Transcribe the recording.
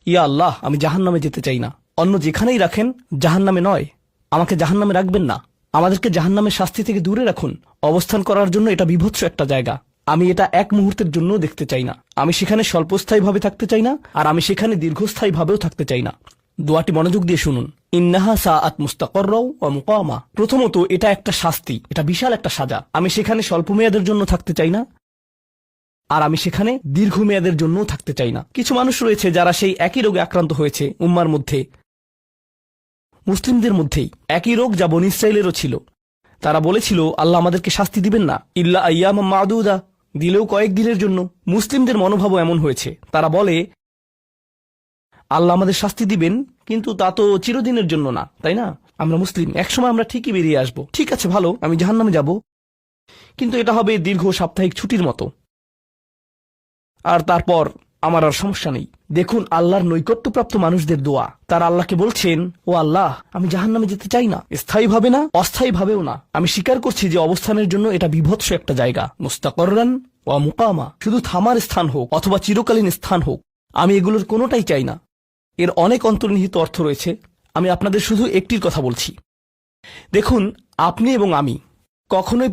ইয়া আল্লাহ, আমি জাহান্নামে যেতে চাই না। অন্য যেখানেই রাখেন, জাহান্নামে নয়। আমাকে জাহান্নামে রাখবেন না। আমাদেরকে জাহান্নামের শাস্তি থেকে দূরে রাখুন। অবস্থান করার জন্য এটা বিভৎস একটা জায়গা। আমি এটা এক মুহূর্তের জন্য দেখতে চাই না। আমি সেখানে স্বল্পস্থায়ীভাবে থাকতে চাই না, আর আমি সেখানে দীর্ঘস্থায়ীভাবেও থাকতে চাই না। দোয়াটি মনোযোগ দিয়ে শুনুন। ইন্নাহা সাআত মুস্তাকাররাও ওয়া মুকামা। প্রথমত, এটা একটা শাস্তি, এটা বিশাল একটা সাজা। আমি সেখানে স্বল্প মেয়াদের জন্য থাকতে চাই না, আর আমি সেখানে দীর্ঘমেয়াদের জন্যও থাকতে চাই না। কিছু মানুষ রয়েছে যারা সেই একই রোগে আক্রান্ত হয়েছে। উম্মার মধ্যে, মুসলিমদের মধ্যেই একই রোগ যা বনী ইসরাইলেরও ছিল। তারা বলেছিল, আল্লাহ আমাদেরকে শাস্তি দিবেন না, ইল্লা আইয়াম মাদুদা, দিলেও কয়েক দিনের জন্য। মুসলিমদের মনোভাবও এমন হয়েছে। তারা বলে, আল্লাহ আমাদের শাস্তি দিবেন, কিন্তু তা তো চিরদিনের জন্য না, তাই না? আমরা মুসলিম, একসময় আমরা ঠিকই বেরিয়ে আসব। ঠিক আছে, ভালো, আমি জাহান্নামে যাব, কিন্তু এটা হবে দীর্ঘ সাপ্তাহিক ছুটির মতো, আর তারপর আমার আর সমস্যা নেই। দেখুন আল্লাহর নৈকট্যপ্রাপ্ত মানুষদের দোয়া। তারা আল্লাহকে বলছেন, ও আল্লাহ, আমি জাহান্নামে যেতে চাই না, স্থায়ীভাবে না, অস্থায়ীভাবেও না। আমি স্বীকার করছি যে অবস্থানের জন্য এটা বিভৎস একটা জায়গা। মুস্তাকররান ওয়া মুকামা, শুধু থামার স্থান হোক অথবা চিরকালীন স্থান হোক, আমি এগুলোর কোনোটাই চাই না। এর অনেক অন্তর্নিহিত অর্থ রয়েছে। আমি আপনাদের শুধু একটির কথা বলছি। দেখুন, আপনি এবং আমি কখনোই